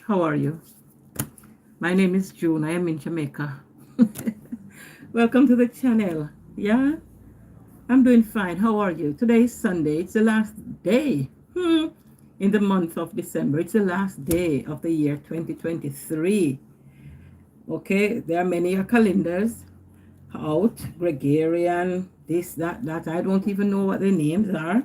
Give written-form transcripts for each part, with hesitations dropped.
How are you? My name is June. I am in Jamaica. Welcome to the channel. Yeah, I'm doing fine. How are you? Today is Sunday. It's the last day in the month of December. It's the last day of the year 2023. Okay, there are many calendars out, Gregorian, this, that. I don't even know what the names are.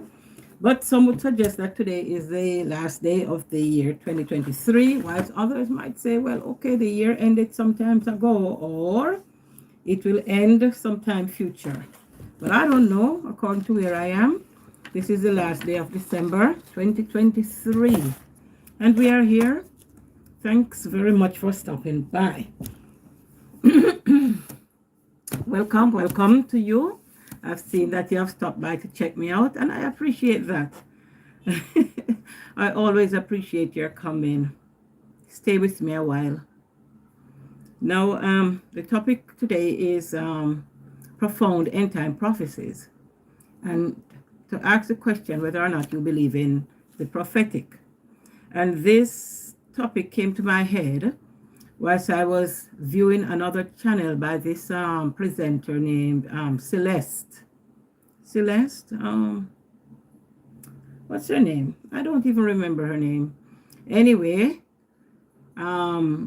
But some would suggest that today is the last day of the year 2023, whilst others might say, well, okay, the year ended some time ago, or it will end sometime future. But I don't know, according to where I am. This is the last day of December 2023. And we are here. Thanks very much for stopping by. Welcome to you. I've seen that you have stopped by to check me out, and I appreciate that. I always appreciate your coming. Stay with me a while. Now, the topic today is profound end time prophecies, and to ask the question whether or not you believe in the prophetic. And this topic came to my head whilst I was viewing another channel by this presenter named Celeste. Celeste, what's her name? I don't even remember her name. Anyway, her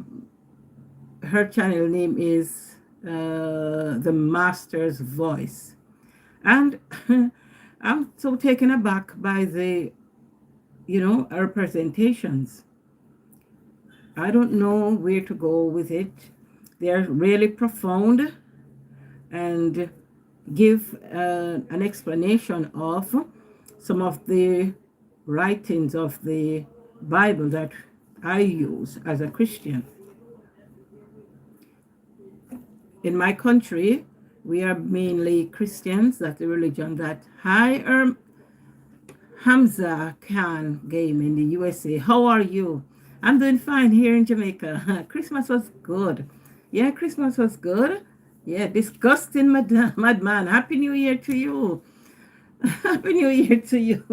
channel name is The Master's Voice. And I'm so taken aback by the, her presentations. I don't know where to go with it. They're really profound and give an explanation of some of the writings of the Bible that I use as a Christian. In my country, we are mainly Christians. That's the religion that Hamza Khan gave me in the USA. How are you? I'm doing fine here in Jamaica. Christmas was good. Yeah, Christmas was good. Yeah, disgusting madman. Happy New Year to you. Happy New Year to you.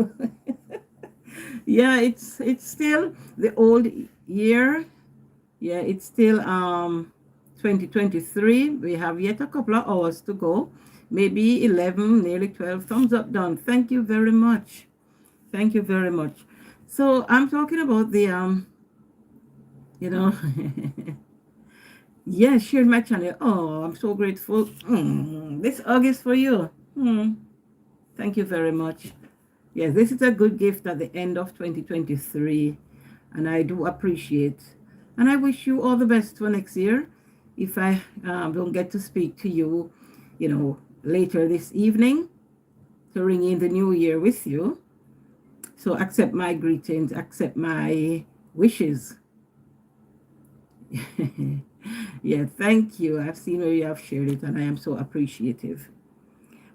Yeah, it's still the old year. Yeah, it's still 2023. We have yet a couple of hours to go. Maybe 11, nearly 12. Thumbs up done. Thank you very much. Thank you very much. So I'm talking about the yeah, shared my channel. Oh, I'm so grateful. This hug is for you. Thank you very much. Yes, this is a good gift at the end of 2023, and I do appreciate. And I wish you all the best for next year. If I don't get to speak to you, later this evening, to ring in the new year with you. So accept my greetings, accept my wishes. Yeah, thank you. I've seen where you have shared it, and I am so appreciative.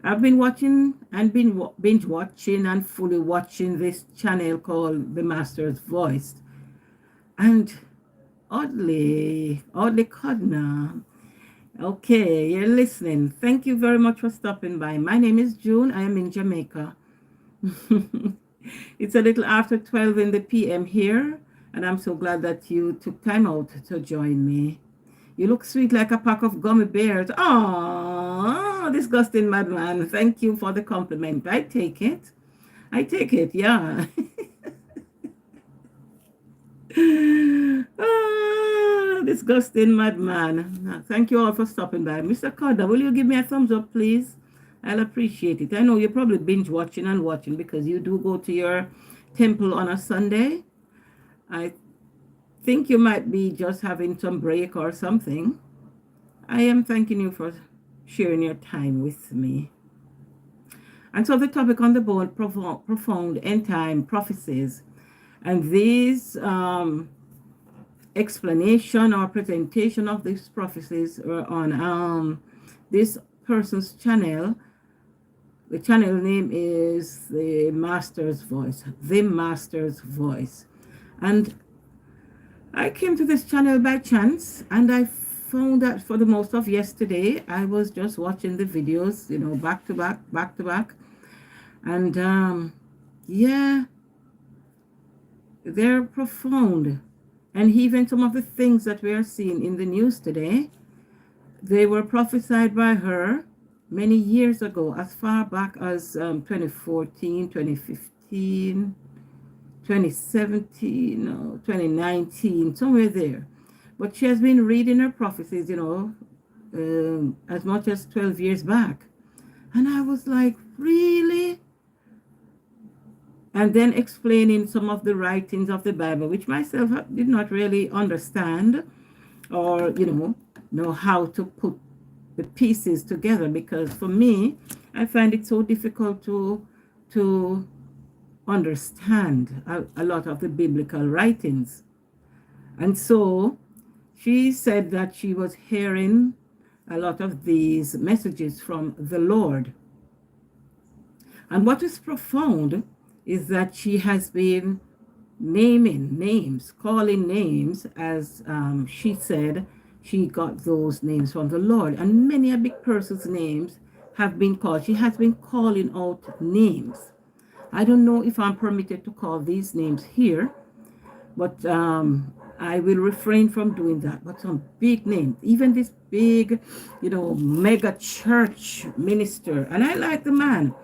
I've been watching and binge watching and fully watching this channel called The Master's Voice. And oddly Kodna. Okay, you're listening. Thank you very much for stopping by. My name is June. I am in Jamaica. It's a little after 12 in the PM here, and I'm so glad that you took time out to join me. You look sweet like a pack of gummy bears. Oh, disgusting madman. Thank you for the compliment. I take it. Yeah. Disgusting madman. Thank you all for stopping by. Mr. Carter, will you give me a thumbs up, please? I'll appreciate it. I know you're probably binge watching and watching because you do go to your temple on a Sunday. I think you might be just having some break or something. I am thanking you for sharing your time with me. And so the topic on the board, profound end time prophecies. And these explanation or presentation of these prophecies are on this person's channel. The channel name is The Master's Voice. The Master's Voice. And I came to this channel by chance, and I found that for the most of yesterday, I was just watching the videos, back to back. And yeah, they're profound. And even some of the things that we are seeing in the news today, they were prophesied by her many years ago, as far back as 2014, 2015, 2017, no, 2019, somewhere there. But she has been reading her prophecies, as much as 12 years back. And I was like, really? And then explaining some of the writings of the Bible, which myself did not really understand or, know how to put the pieces together. Because for me, I find it so difficult to understand a lot of the biblical writings. And so she said that she was hearing a lot of these messages from the Lord. And what is profound is that she has been naming names, calling names, as she said she got those names from the Lord. And many a big person's names have been called. She has been calling out names. I don't know if I'm permitted to call these names here, but I will refrain from doing that. But some big names, even this big, mega church minister. And I like the man,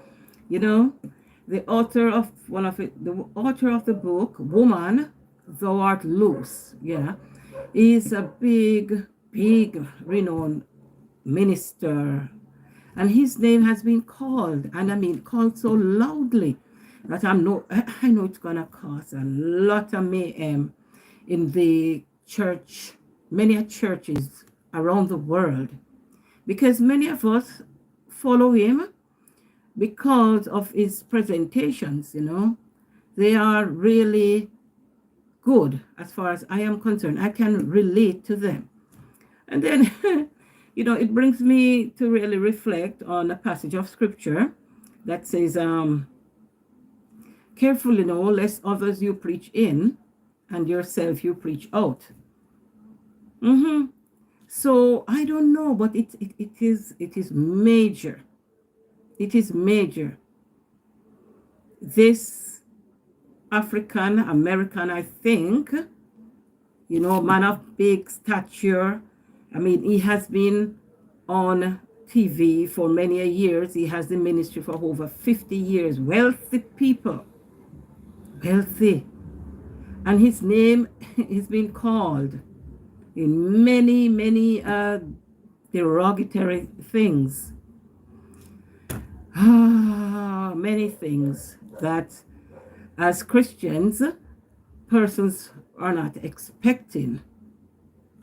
the author of the author of the book, Woman, Thou Art Loose. Yeah. Is a big, renowned minister. And his name has been called, and I mean called so loudly that I know it's gonna cause a lot of mayhem in the church, many churches around the world, because many of us follow him because of his presentations. They are really good as far as I am concerned. I can relate to them. And then it brings me to really reflect on a passage of scripture that says, carefully know lest others you preach in and yourself you preach out. So I don't know, but it is major. It is major. This African American, I think, man of big stature. I mean, he has been on TV for many years. He has the ministry for over 50 years. Wealthy people. Wealthy. And his name has been called in many, many derogatory things. Many things that as Christians, persons are not expecting.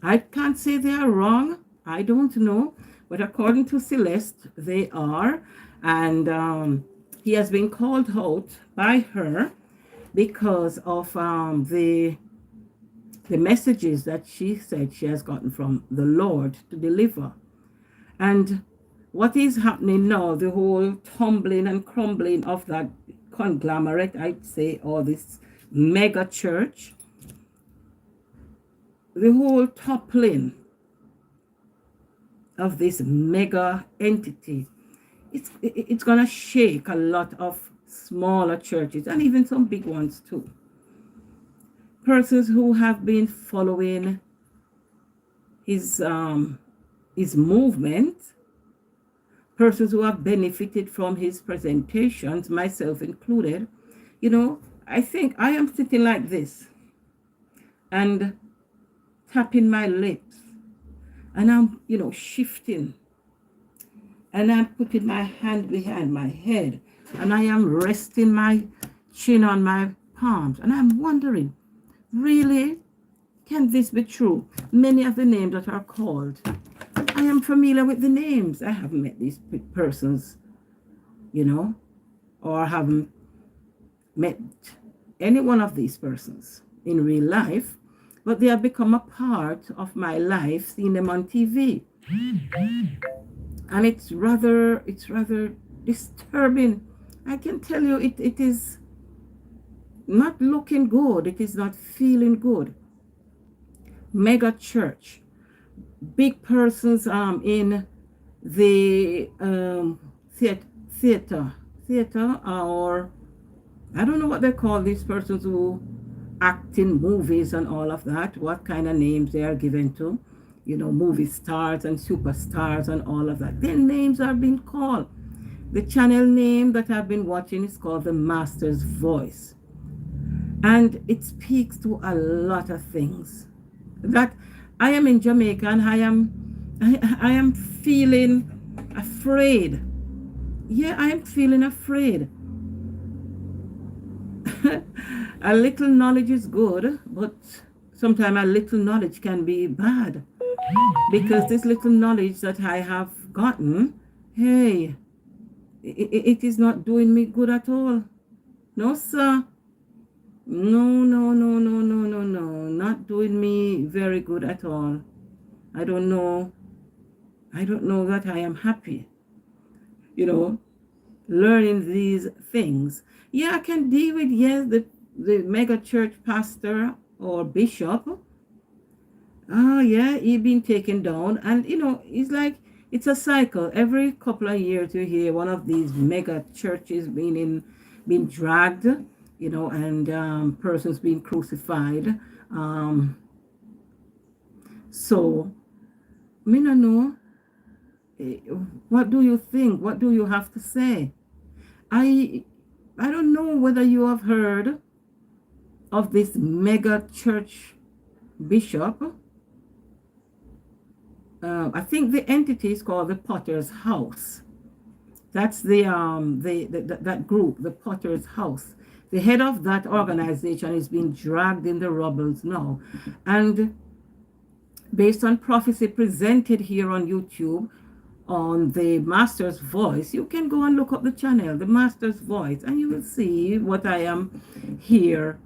I can't say they are wrong. I don't know. But according to Celeste, they are. And he has been called out by her because of the messages that she said she has gotten from the Lord to deliver. And what is happening now, the whole tumbling and crumbling of that conglomerate, I'd say, or this mega church, the whole toppling of this mega entity, it's going to shake a lot of smaller churches and even some big ones too. Persons who have been following his movement, persons who have benefited from his presentations, myself included, I think I am sitting like this and tapping my lips, and I'm, shifting, and I'm putting my hand behind my head, and I am resting my chin on my palms, and I'm wondering, really, can this be true? Many of the names that are called, I am familiar with the names. I haven't met these persons, or haven't met any one of these persons in real life, but they have become a part of my life, seeing them on TV. And it's rather disturbing. I can tell you it is not looking good. It is not feeling good. Mega church. Big persons in the theater, or I don't know what they call these persons who acting movies and all of that, what kind of names they are given to, movie stars and superstars and all of that. Their names are being called. The channel name that I've been watching is called The Master's Voice. And it speaks to a lot of things. That I am in Jamaica and I am feeling afraid. Yeah, I am feeling afraid. A little knowledge is good, but sometimes a little knowledge can be bad. Because this little knowledge that I have gotten, hey, it is not doing me good at all. No, sir. No, no, no, no, no, no, no. Not doing me very good at all. I don't know. I don't know that I am happy. Learning these things. Yeah, I can deal with, yes, the mega church pastor or bishop. Oh, yeah, he been taken down. And, it's like, it's a cycle. Every couple of years you hear one of these mega churches being dragged, and persons being crucified. So, me no know. What do you think? What do you have to say? I don't know whether you have heard of this mega church bishop. I think the entity is called the Potter's House. That's that group, the Potter's House. The head of that organization is being dragged in the rubbles now. And based on prophecy presented here on YouTube, on the Master's Voice, you can go and look up the channel, the Master's Voice, and you will see what I am here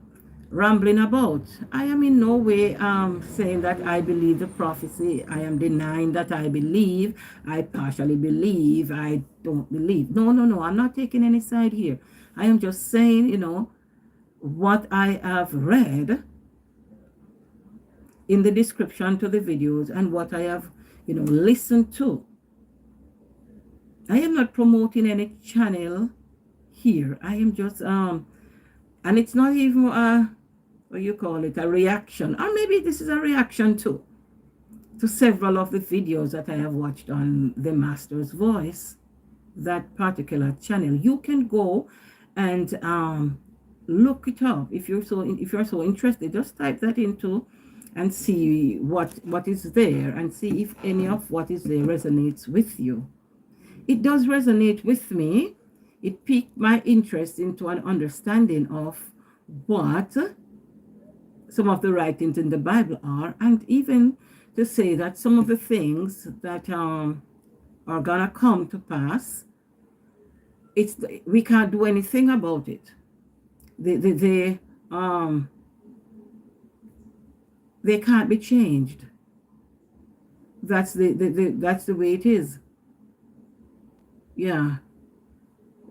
rambling about. I am in no way saying that I believe the prophecy. I am denying that I believe. I partially believe. I don't believe. No, no, no. I'm not taking any side here. I am just saying, what I have read in the description to the videos and what I have, listened to. I am not promoting any channel here. I am just, and it's not even what you call it, a reaction. Or maybe this is a reaction to several of the videos that I have watched on the Master's Voice, that particular channel. You can go and look it up if you're so interested. Just type that into and see what is there and see if any of what is there resonates with you. It does resonate with me. It piqued my interest into an understanding of what some of the writings in the Bible are, and even to say that some of the things that are gonna come to pass, we can't do anything about it. They can't be changed. That's that's the way it is. Yeah,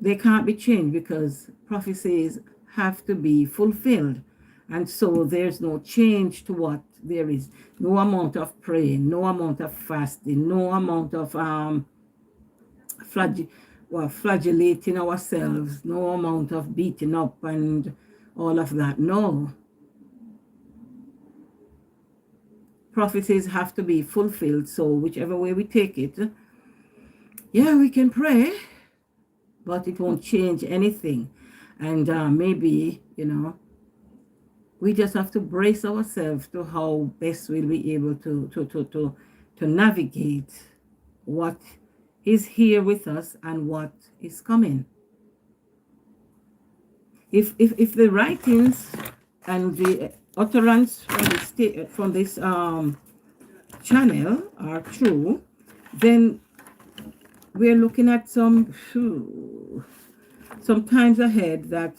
they can't be changed because prophecies have to be fulfilled. And so there's no change to what there is. No amount of praying, no amount of fasting, no amount of flagellating ourselves, no amount of beating up and all of that. No. Prophecies have to be fulfilled. So whichever way we take it, yeah, we can pray, but it won't change anything. And maybe, we just have to brace ourselves to how best we'll be able to navigate what is here with us and what is coming. If the writings and the utterance from this channel are true, then we're looking at some times ahead that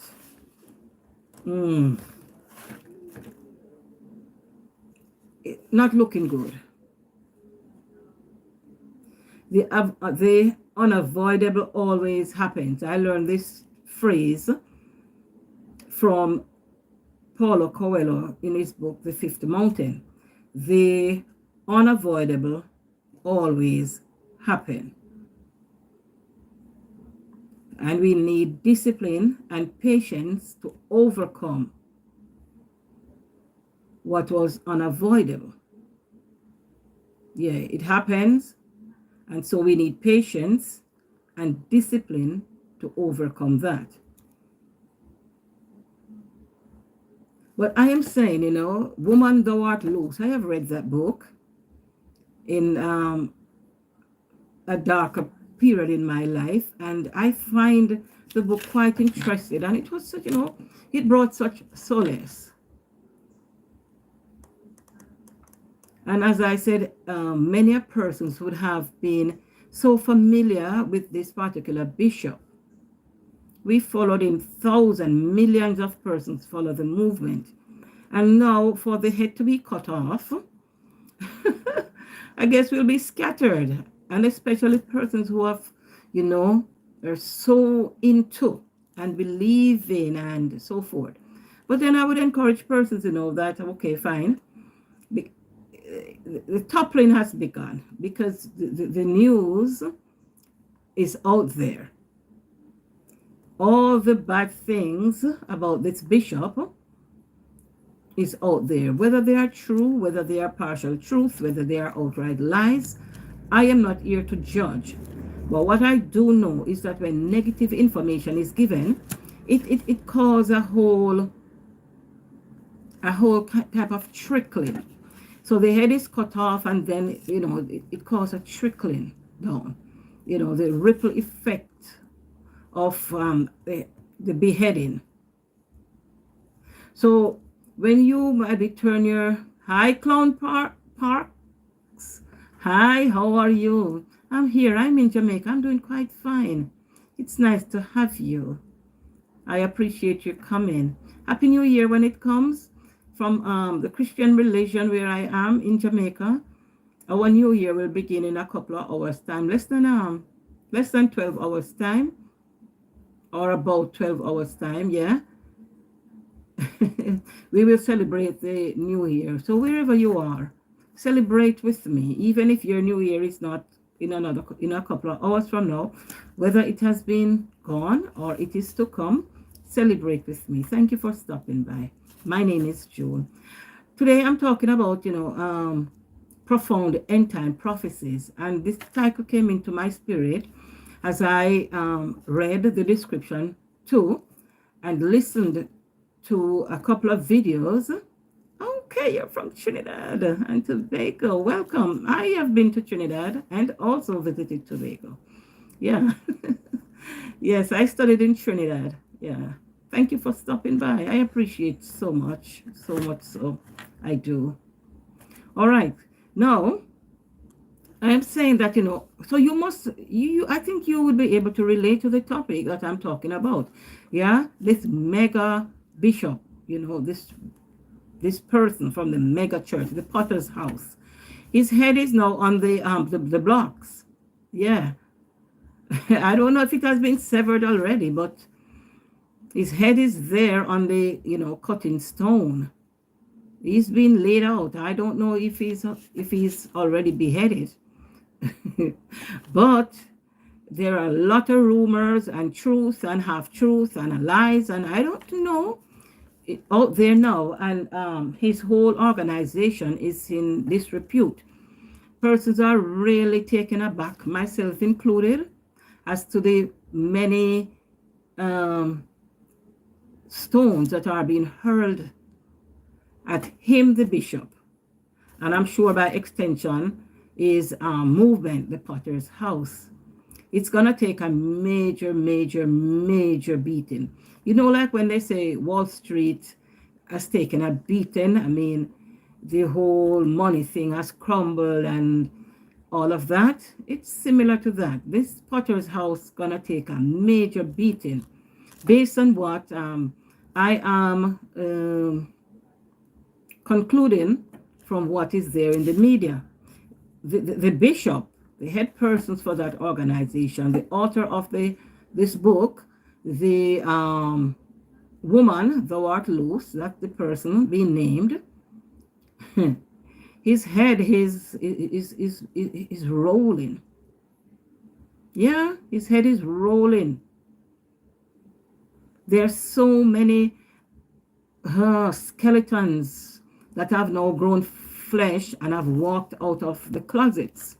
not looking good. The unavoidable always happens. I learned this phrase from Paulo Coelho in his book, The Fifth Mountain. The unavoidable always happen. And we need discipline and patience to overcome what was unavoidable. Yeah, it happens. And so we need patience and discipline to overcome that. But I am saying, Woman, Thou Art Loose. I have read that book in a darker period in my life, and I find the book quite interesting. And it was such, it brought such solace. And as I said, many persons would have been so familiar with this particular bishop. We followed him, thousands, millions of persons follow the movement. And now for the head to be cut off, I guess we'll be scattered. And especially persons who have, are so into and believing and so forth. But then I would encourage persons to know that, okay, fine. The toppling has begun because the news is out there. All the bad things about this bishop is out there, whether they are true, whether they are partial truth, whether they are outright lies. I am not here to judge. But what I do know is that when negative information is given, it causes a whole type of trickling. So the head is cut off, and then, it causes a trickling down. The ripple effect of the beheading. So when you maybe turn your hi, Clown Parks. Hi, how are you? I'm here. I'm in Jamaica. I'm doing quite fine. It's nice to have you. I appreciate you coming. Happy New Year when it comes. From the Christian religion where I am in Jamaica, our New Year will begin in a couple of hours time, less than 12 hours time, or about 12 hours time. Yeah. We will celebrate the New Year. So wherever you are, celebrate with me, even if your New Year is not in a couple of hours from now, whether it has been gone or it is to come. Celebrate with me. Thank you for stopping by. My name is June. Today I'm talking about, profound end time prophecies. And this title came into my spirit as I read the description too and listened to a couple of videos. Okay, you're from Trinidad and Tobago. Welcome. I have been to Trinidad and also visited Tobago. Yeah. Yes, I studied in Trinidad. Yeah. Thank you for stopping by. I appreciate so much so. I do. All right. Now, I am saying that, so I think you would be able to relate to the topic that I'm talking about. Yeah. This mega bishop, this person from the mega church, the Potter's house. His head is now on the blocks. Yeah. I don't know if it has been severed already, but his head is there on the, cutting stone. He's been laid out. I don't know if he's already beheaded. But there are a lot of rumors and truth and half-truth and lies, and I don't know out there now. And his whole organization is in disrepute. Persons are really taken aback, myself included, as to the many stones that are being hurled at him, the bishop, and I'm sure by extension is movement, the Potter's house. It's gonna take a major beating. Like when they say Wall Street has taken a beating. I mean, the whole money thing has crumbled and all of that. It's similar to that. This Potter's house gonna take a major beating based on what I am concluding from what is there in the media. The bishop, the head persons for that organization, the author of this book, the woman, Thou Art Loose, that's the person being named. His head is rolling. Yeah, his head is rolling. There are so many skeletons that have now grown flesh and have walked out of the closets.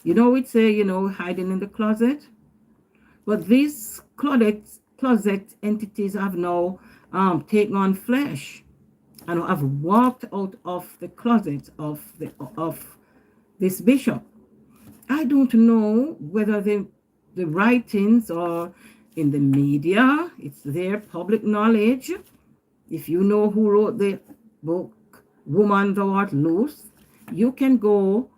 You know, we'd say, hiding in the closet. But these closet entities have now taken on flesh and have walked out of the closet of this bishop. I don't know whether the writings are in the media. It's their public knowledge. If you know who wrote the book, Woman Thou Art Loose, you can go,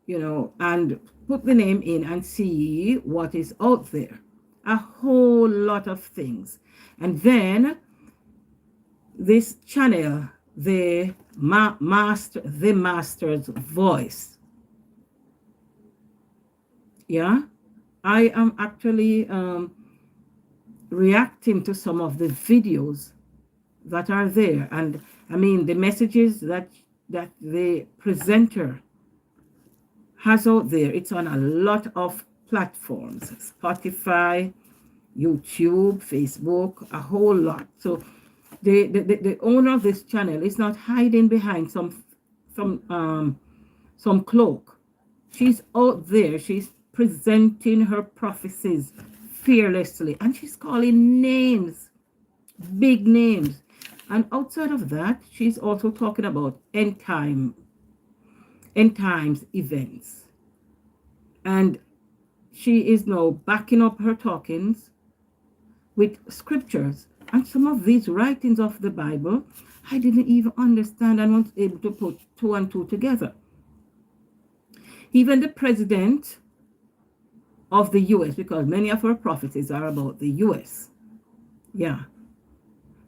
and put the name in and see what is out there. A whole lot of things. And then this channel, the master's voice. Yeah, I am actually reacting to some of the videos that are there, and I mean the messages that the presenter has out there. It's on a lot of platforms: Spotify, YouTube, Facebook, a whole lot. So the owner of this channel is not hiding behind some cloak. She's out there. She's presenting her prophecies fearlessly, and she's calling names, big names. And outside of that, she's also talking about end times events. And she is now backing up her talkings with scriptures. And some of these writings of the Bible, I didn't even understand and was able to put two and two together. Even the president of the U.S., because many of her prophecies are about the U.S. Yeah.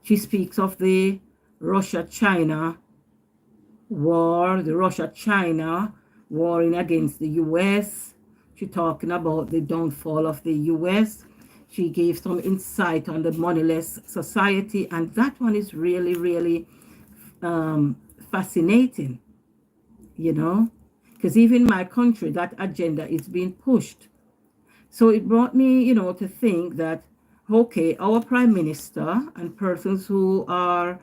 She speaks of the Russia-China war, the Russia-China warring against the U.S. She's talking about the downfall of the U.S. She gave some insight on the moneyless society, and that one is really, really fascinating, because even in my country, that agenda is being pushed. So it brought me, to think that, okay, our prime minister and persons who are,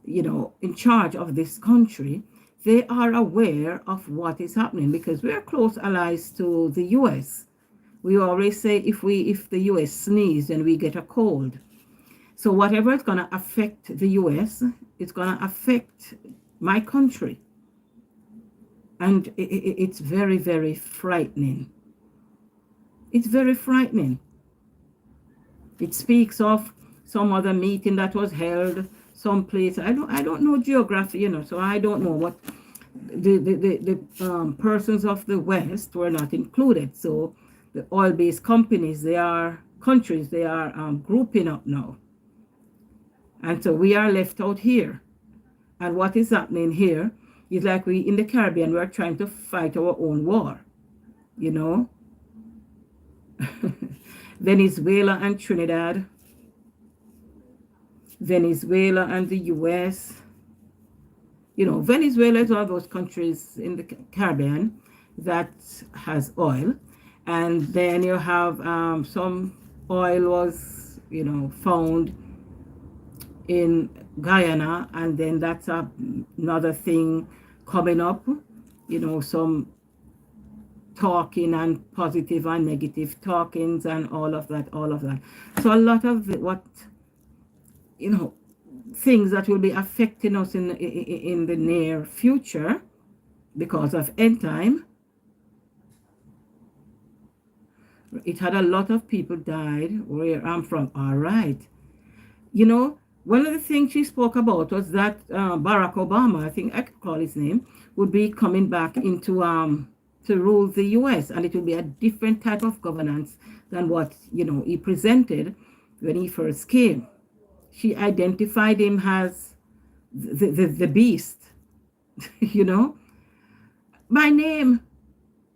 in charge of this country, they are aware of what is happening, because we are close allies to the U.S. We always say if the U.S. sneezes, then we get a cold. So whatever is going to affect the U.S., it's going to affect my country. And it's very, very frightening. It's very frightening. It speaks of some other meeting that was held someplace. I don't know geography, so I don't know what the persons of the West were not included. So the oil-based companies, they are countries, they are grouping up now. And so we are left out here. And what is happening here is like we in the Caribbean, we're trying to fight our own war, Venezuela and Trinidad, Venezuela and the U.S. Venezuela is one of those countries in the Caribbean that has oil. And then you have some oil was, found in Guyana. And then that's another thing coming up, some talking and positive and negative talkings and all of that. So a lot of what, things that will be affecting us in the near future because of end time. It had a lot of people died where I'm from. All right. One of the things she spoke about was that Barack Obama, I think I could call his name, would be coming back into to rule the U.S. and it will be a different type of governance than what, he presented when he first came. She identified him as the beast, by name.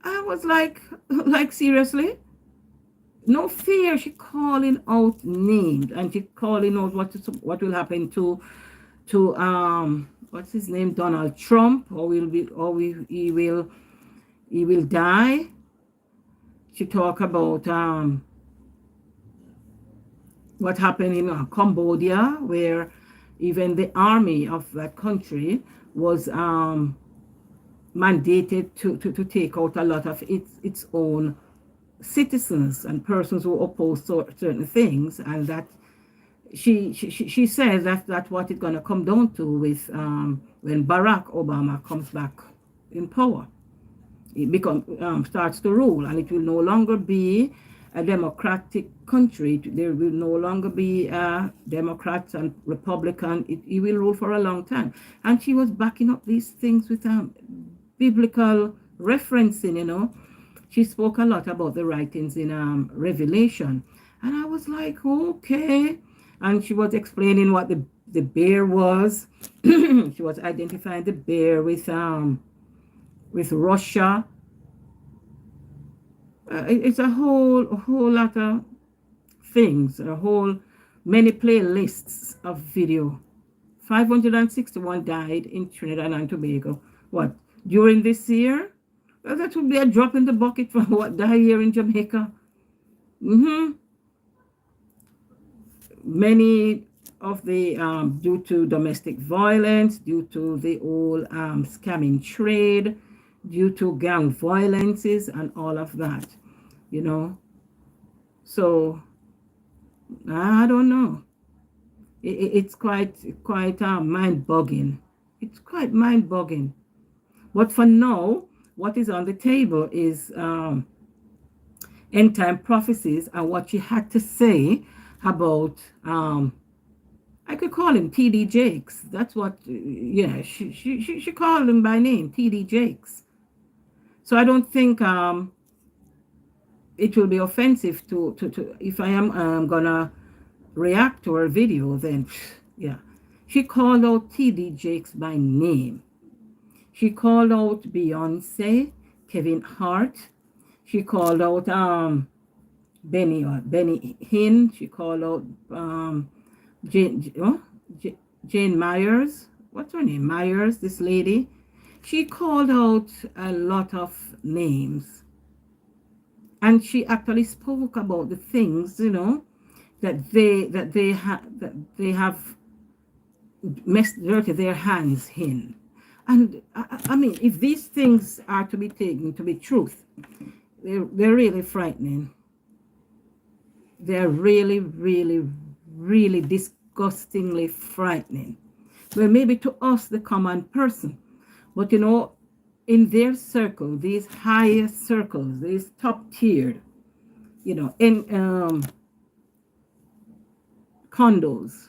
I was like seriously? No fear. She calling out names and she calling out what will happen to what's his name, Donald Trump, he will die. She talk about what happened in Cambodia, where Even the army of that country was mandated to take out a lot of its own citizens and persons who oppose certain things, and that she says that what it's going to come down to with when Barack Obama comes back in power. It starts to rule, and it will no longer be a democratic country. There will no longer be Democrats and Republican. It will rule for a long time. And she was backing up these things with biblical referencing, She spoke a lot about the writings in Revelation. And I was like, okay. And she was explaining what the bear was. She was identifying the bear with Russia. It's a whole lot of things, many playlists of video. 561 died in Trinidad and Tobago. What, during this year? Well, that would be a drop in the bucket for what died here in Jamaica. Many of the due to domestic violence, due to the whole scamming trade, due to gang violences and all of that, So I don't know. It's quite mind-boggling. It's quite mind-boggling. But for now, what is on the table is End Time Prophecies and what she had to say about I could call him T.D. Jakes. That's what, she called him by name, T.D. Jakes. So I don't think it will be offensive to if I am gonna react to her video, then yeah. She called out T.D. Jakes by name. She called out Beyonce, Kevin Hart. She called out Benny Hinn. She called out Jane Myers. What's her name? Myers, this lady. She called out a lot of names. And she actually spoke about the things, that they have messed dirty their hands in. And I mean, if these things are to be taken to be truth, they're really frightening. They're really, really, really disgustingly frightening. Well, maybe to us, the common person, but in their circle, these higher circles, these top tiered, in condos,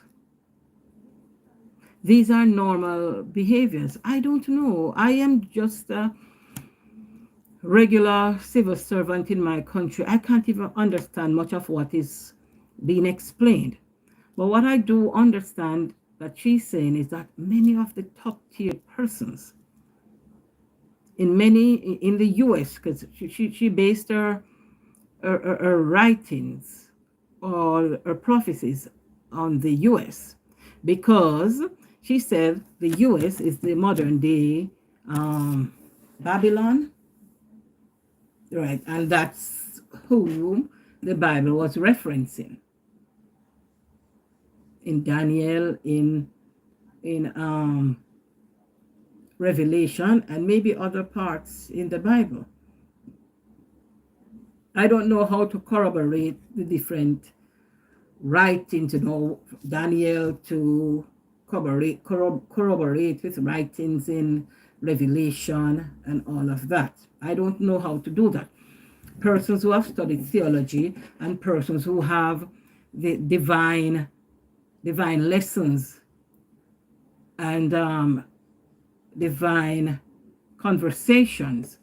these are normal behaviors. I don't know. I am just a regular civil servant in my country. I can't even understand much of what is being explained. But what I do understand that she's saying is that many of the top tier persons in the US, because she based her writings or her prophecies on the US, because she said the US is the modern day Babylon, right? And that's who the Bible was referencing in Daniel, in Revelation, and maybe other parts in the Bible. I don't know how to corroborate the different writings, Daniel to corroborate with writings in Revelation and all of that. I don't know how to do that. Persons who have studied theology and persons who have the divine lessons and divine conversations.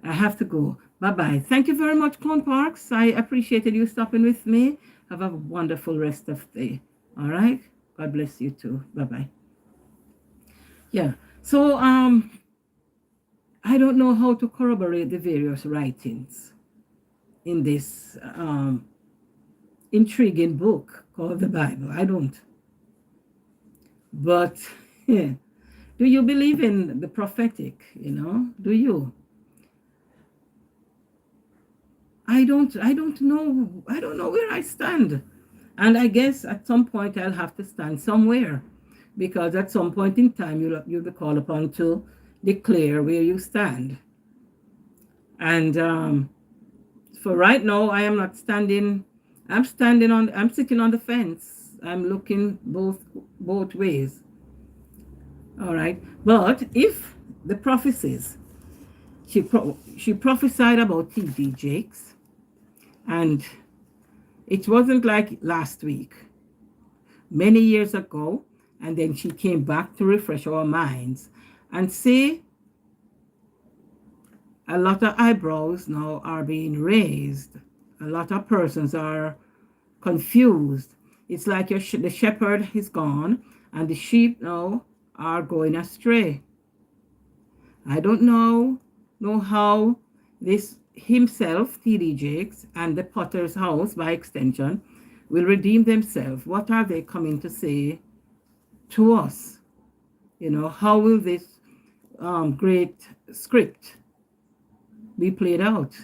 I have to go. Bye-bye. Thank you very much, Clone Parks. I appreciated you stopping with me. Have a wonderful rest of the day. All right? God bless you too. Bye-bye. Yeah. So I don't know how to corroborate the various writings in this intriguing book called the Bible. I don't. But do you believe in the prophetic? Do you? I don't know. I don't know where I stand. And I guess at some point I'll have to stand somewhere, because at some point in time you'll be called upon to declare where you stand. And for right now, I am not standing. I'm sitting on the fence. I'm looking both ways. All right. But if the prophecies, she prophesied about T.D. Jakes, and it wasn't like last week, many years ago, and then she came back to refresh our minds and say a lot of eyebrows now are being raised. A lot of persons are confused. It's like the shepherd is gone and the sheep now are going astray. I don't know how this himself, T.D. Jakes, and the potter's house, by extension, will redeem themselves. What are they coming to say to us? How will this great script be played out?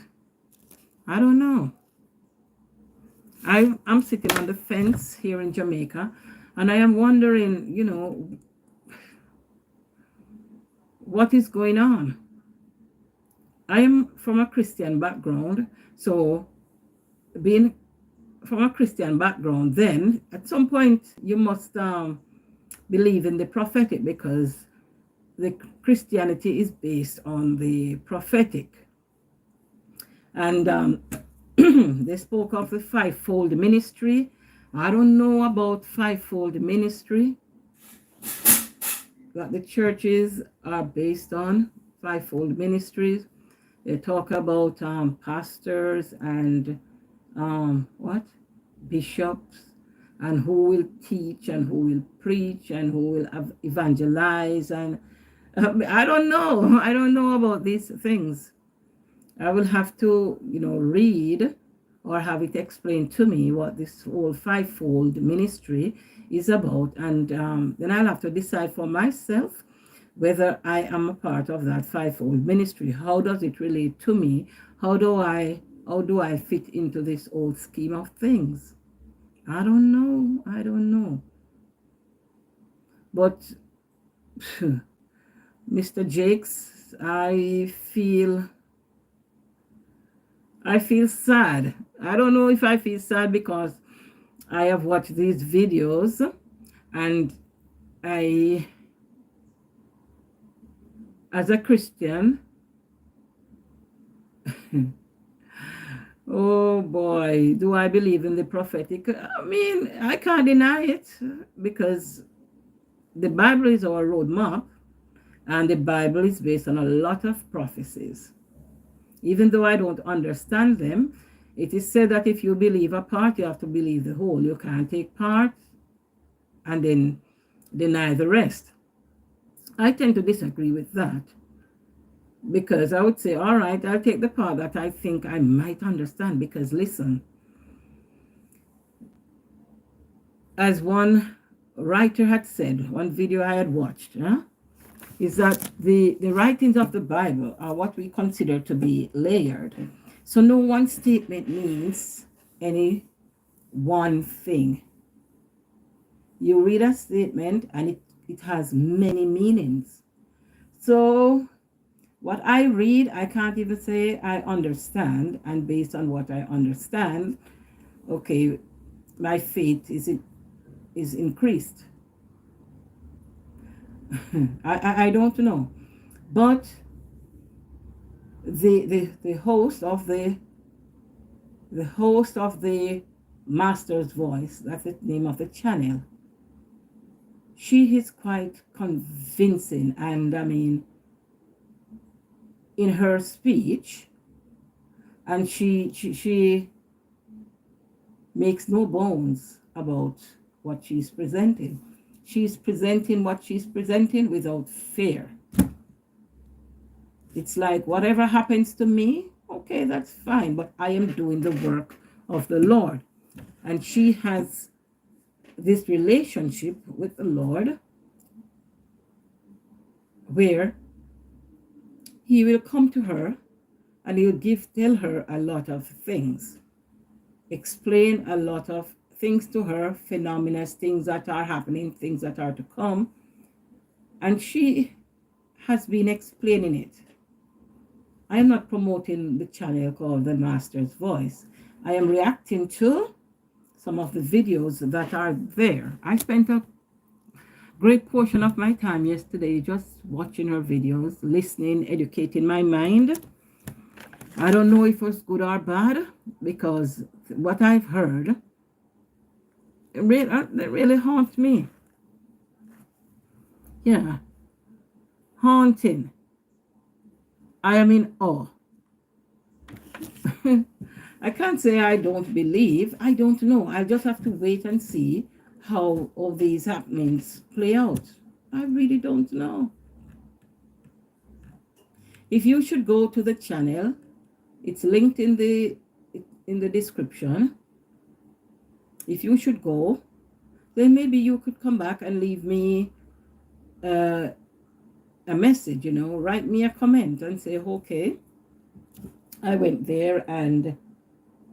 I don't know. I'm sitting on the fence here in Jamaica, and I am wondering, what is going on? I am from a Christian background, so being from a Christian background, then at some point you must believe in the prophetic, because the Christianity is based on the prophetic. And they spoke of the fivefold ministry. I don't know about fivefold ministry that the churches are based on, fivefold ministries. They talk about pastors and what? Bishops, and who will teach and who will preach and who will evangelize. And I don't know. I don't know about these things. I will have to, read or have it explained to me what this whole fivefold ministry is about. And then I'll have to decide for myself whether I am a part of that fivefold ministry. How does it relate to me? How do I fit into this old scheme of things? I don't know. But Mr. Jakes, I feel sad. I don't know if I feel sad because I have watched these videos, and as a Christian, oh boy, do I believe in the prophetic? I mean, I can't deny it, because the Bible is our roadmap, and the Bible is based on a lot of prophecies. Even though I don't understand them, it is said that if you believe a part, you have to believe the whole. You can't take part and then deny the rest. I tend to disagree with that, because I would say, all right, I'll take the part that I think I might understand. Because listen, as one writer had said, one video I had watched, is that the writings of the Bible are what we consider to be layered. So no one statement means any one thing. You read a statement and it has many meanings. So what I read, I can't even say I understand. And based on what I understand, okay, my faith is increased. I don't know. But the host of the Master's Voice, that's the name of the channel, she is quite convincing. And I mean, in her speech, and she makes no bones about what she's presenting. She's presenting what she's presenting without fear. It's like, whatever happens to me, okay, that's fine, but I am doing the work of the Lord. And she has this relationship with the Lord where he will come to her and he'll tell her a lot of things, explain a lot of things to her, phenomena, things that are happening, things that are to come, and she has been explaining it. I am not promoting the channel called The Master's Voice. I am reacting to some of the videos that are there. I spent a great portion of my time yesterday just watching her videos, listening, educating my mind. I don't know if it was good or bad, because what I've heard really haunts me. Yeah, haunting. I am in awe. I can't say I don't believe. I don't know. I'll just have to wait and see how all these happenings play out. I really don't know. If you should go to the channel, it's linked in the description. If you should go, then maybe you could come back and leave me a message, write me a comment and say, okay, I went there and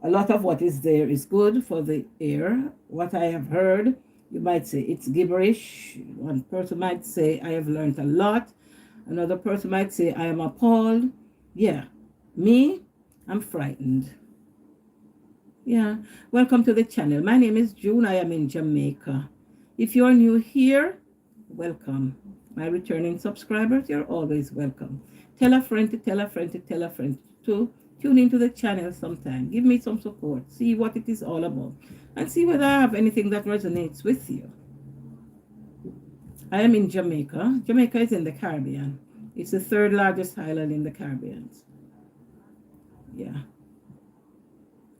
a lot of what is there is good for the ear. What I have heard, you might say it's gibberish. One person might say, I have learned a lot. Another person might say, I am appalled. Yeah, me, I'm frightened. Yeah, welcome to the channel. My name is June. I am in Jamaica. If you are new here, welcome. My returning subscribers, you're always welcome. Tell a friend to tell a friend to tell a friend to tune into the channel sometime. Give me some support. See what it is all about. And see whether I have anything that resonates with you. I am in Jamaica. Jamaica is in the Caribbean. It's the third largest island in the Caribbean. Yeah.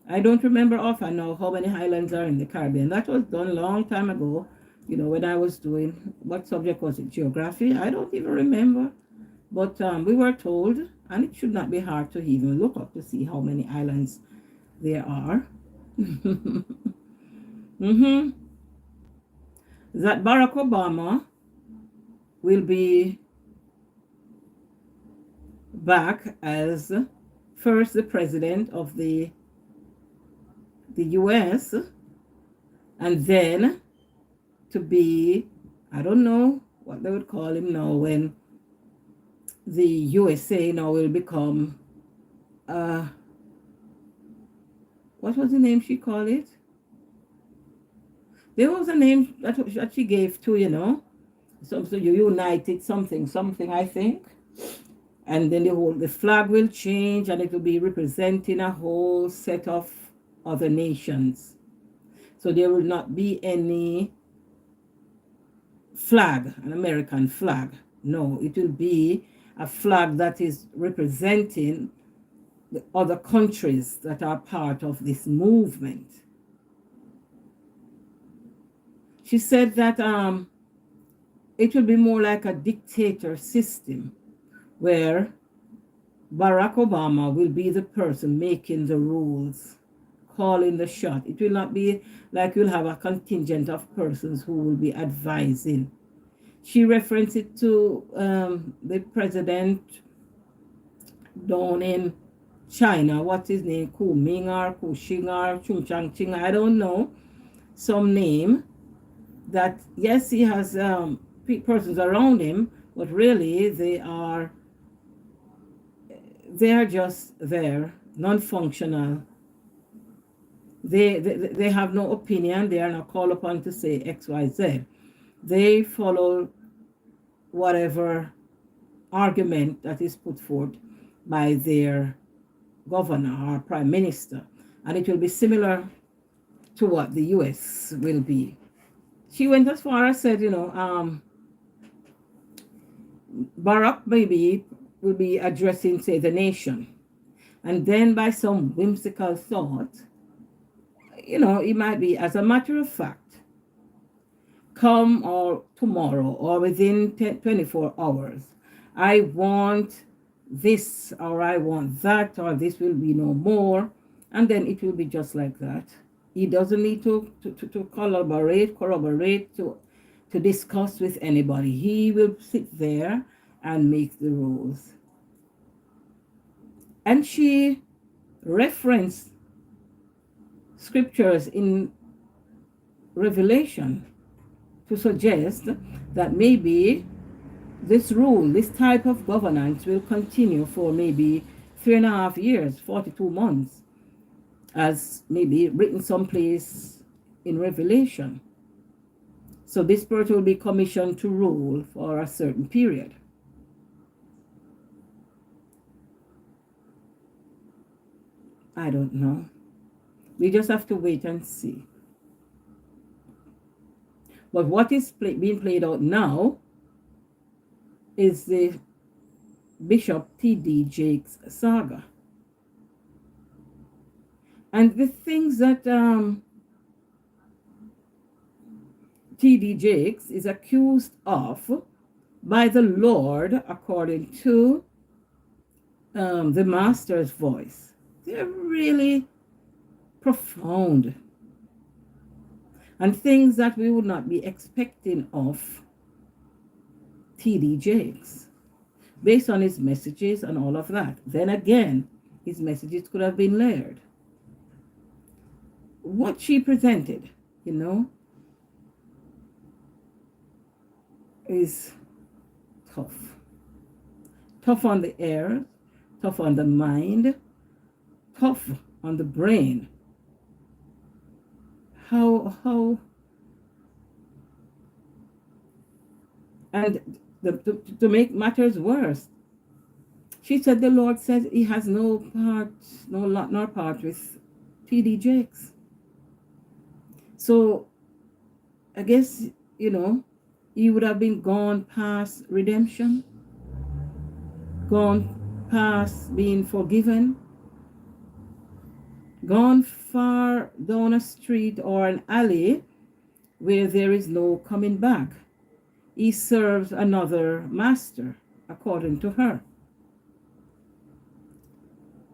I don't remember often now how many islands are in the Caribbean. That was done a long time ago, when I was doing, what subject was it? Geography? I don't even remember. But we were told, and it should not be hard to even look up to see how many islands there are. That Barack Obama will be back as first the president of the US, and then to be, I don't know what they would call him now, when the USA now will become, what was the name she called it? There was a name that she gave to, something, United something, I think. And then the flag will change, and it will be representing a whole set of other nations. So there will not be any flag, an American flag. No, it will be a flag that is representing the other countries that are part of this movement. She said that it will be more like a dictator system, where Barack Obama will be the person making the rules, calling the shot. It will not be like you'll have a contingent of persons who will be advising. She referenced it to the president down in China. What's his name? Ku Ming or Ku Xing or Chung Chang Ching, I don't know. Some name that, yes, he has persons around him, but really they are just there, non-functional. They have no opinion. They are not called upon to say X, Y, Z. They follow whatever argument that is put forth by their governor or prime minister. And it will be similar to what the US will be. She went as far as said, Barack maybe will be addressing, say, the nation. And then by some whimsical thought, it might be, as a matter of fact, come or tomorrow or within 24 hours, I want this or I want that, or this will be no more. And then it will be just like that. He doesn't need to corroborate, to discuss with anybody. He will sit there and make the rules. And she referenced scriptures in revelation to suggest that maybe this rule, this type of governance will continue for maybe 3.5 years, 42 months, as maybe written someplace in Revelation. So this spirit will be commissioned to rule for a certain period. I don't know. We just have to wait and see. But what is being played out now is the Bishop T.D. Jakes saga. And the things that T.D. Jakes is accused of by the Lord, according to the Master's voice, they're really profound. And things that we would not be expecting of T.D. Jakes, based on his messages and all of that. Then again, his messages could have been layered. What she presented, is tough. Tough on the air, tough on the mind, tough on the brain. How and to make matters worse, she said the Lord said he has no lot nor part with T.D. Jakes. So I guess, he would have been gone past redemption, gone past being forgiven, gone far down a street or an alley where there is no coming back. He serves another master, according to her.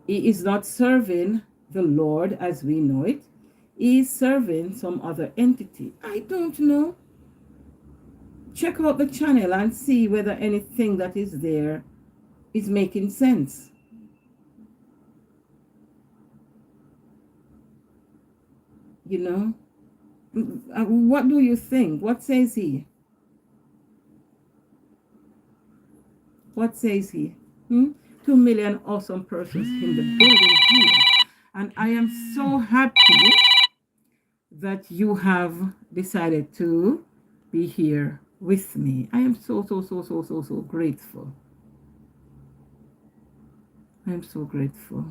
He is not serving the Lord as we know it. He is serving some other entity. I don't know. Check out the channel and see whether anything that is there is making sense. What do you think? What says he? What says he? 2 million awesome persons in the building here. And I am so happy that you have decided to be here with me. I am so grateful. I am so grateful.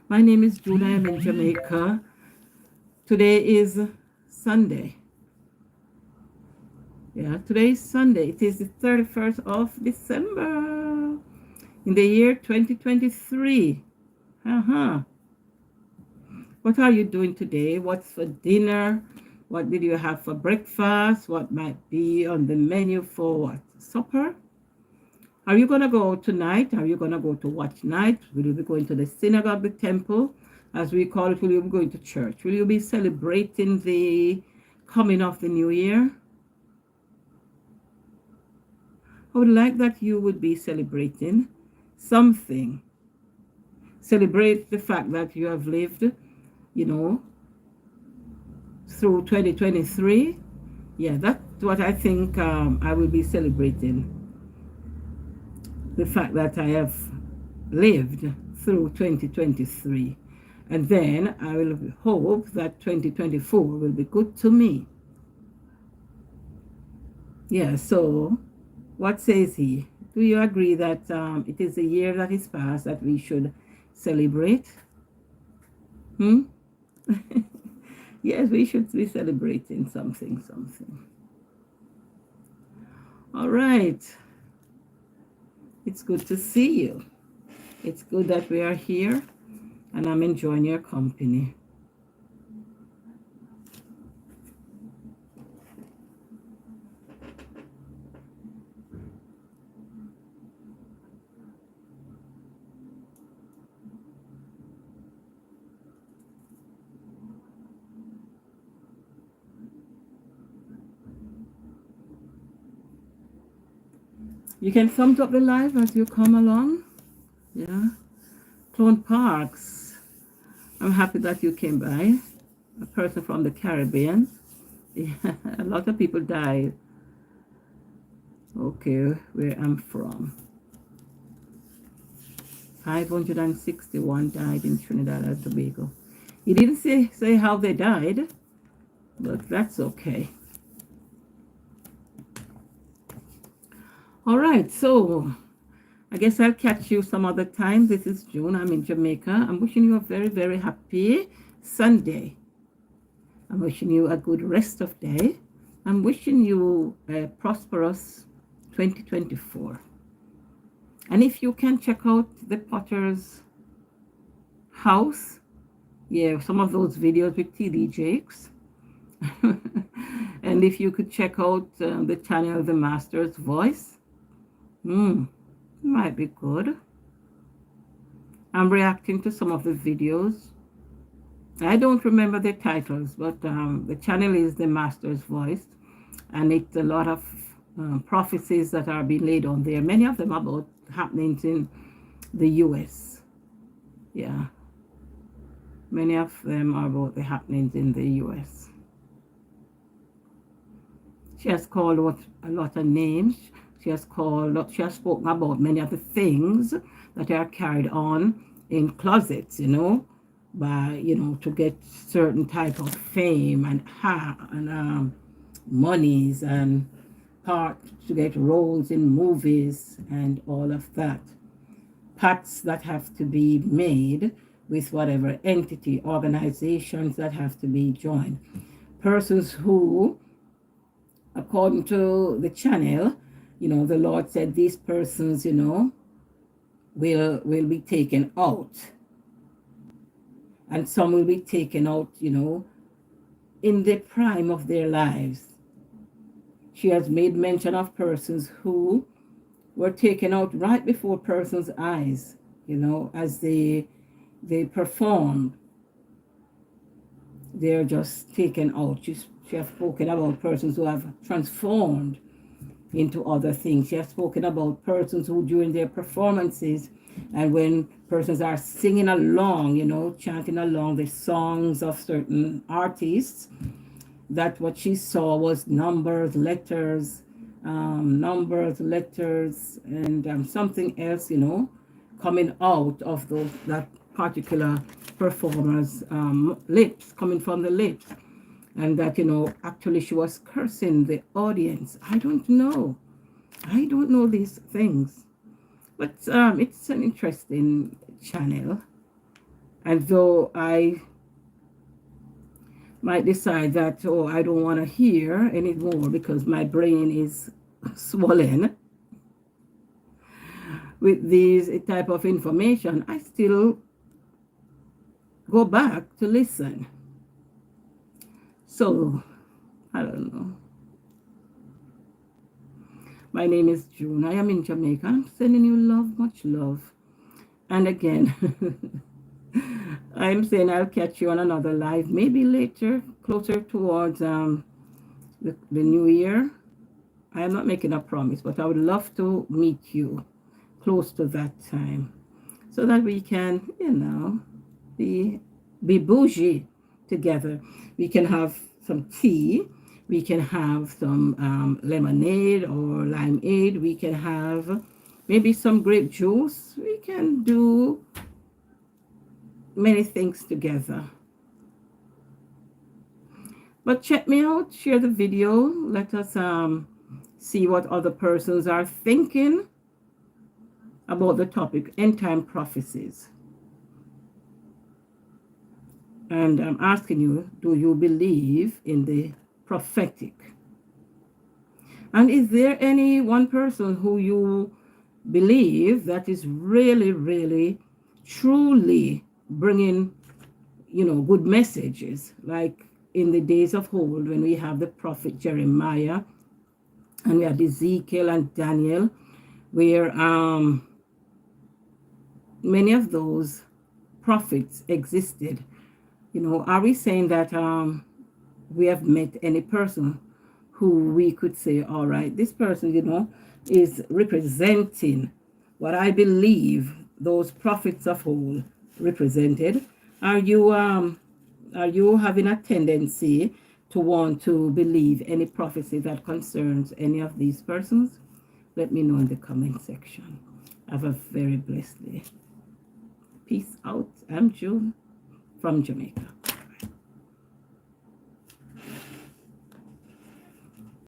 My name is June. I am in Jamaica. Today is Sunday. Yeah, today is Sunday. It is the 31st of December in the year 2023. What are you doing today? What's for dinner? What did you have for breakfast? What might be on the menu for what? Supper? Are you going to go tonight? Are you going to go to watch night? Will you be going to the synagogue, the temple, as we call it? Will you be going to church? Will you be celebrating the coming of the new year? I would like that you would be celebrating something. Celebrate the fact that you have lived, through 2023. Yeah, that's what I think I will be celebrating. The fact that I have lived through 2023. And then I will hope that 2024 will be good to me. Yeah, so what says he? Do you agree that it is a year that is past that we should celebrate? Yes, we should be celebrating something. All right. It's good to see you. It's good that we are here, and I'm enjoying your company. You can thumbs up the live as you come along. Yeah. Clone Parks. I'm happy that you came by. a person from the Caribbean. Yeah, a lot of people died. Okay, where I'm from. 561 died in Trinidad and Tobago. He didn't say how they died, but that's okay. All right, so I guess I'll catch you some other time. This is June. I'm in Jamaica. I'm wishing you a very, very happy Sunday. I'm wishing you a good rest of day. I'm wishing you a prosperous 2024. And if you can check out the Potter's house, yeah, some of those videos with TD Jakes. And if you could check out the channel The Master's Voice, might be good. I'm reacting to some of the videos. I don't remember the titles, but the channel is The Master's Voice, and it's a lot of prophecies that are being laid on there. Many of them about happenings in the U.S. Yeah. Many of them are about the happenings in the U.S. She has called out a lot of names. She has spoken about many of the things that are carried on in closets, by, to get certain type of fame and monies and to get roles in movies and all of that. Pacts that have to be made with whatever entity, organizations that have to be joined. Persons who, according to the channel, the Lord said these persons, will be taken out. And some will be taken out, in the prime of their lives. She has made mention of persons who were taken out right before persons' eyes, as they performed. They're just taken out. She has spoken about persons who have transformed into other things. She has spoken about persons who during their performances and when persons are singing along, chanting along the songs of certain artists, that what she saw was numbers, letters, and something else, coming out of that particular performer's lips, coming from the lips. And that, actually she was cursing the audience. I don't know these things. But it's an interesting channel. And though I might decide that, I don't want to hear anymore because my brain is swollen with these type of information, I still go back to listen. So, I don't know. My name is June. I am in Jamaica. I'm sending you love, much love. And again, I'm saying I'll catch you on another live, maybe later, closer towards the new year. I am not making a promise, but I would love to meet you close to that time so that we can, be bougie together. We can have some tea. We can have some lemonade or limeade. We can have maybe some grape juice. We can do many things together. But check me out. Share the video. Let us see what other persons are thinking about the topic, End Time Prophecies. And I'm asking you, do you believe in the prophetic? And is there any one person who you believe that is really, really, truly bringing, good messages, like in the days of old when we have the prophet Jeremiah and we had Ezekiel and Daniel, where many of those prophets existed? Are we saying that we have met any person who we could say, all right, this person, is representing what I believe those prophets of old represented? Are you Are you having a tendency to want to believe any prophecy that concerns any of these persons? Let me know in the comment section. Have a very blessed day. Peace out. I'm June from Jamaica.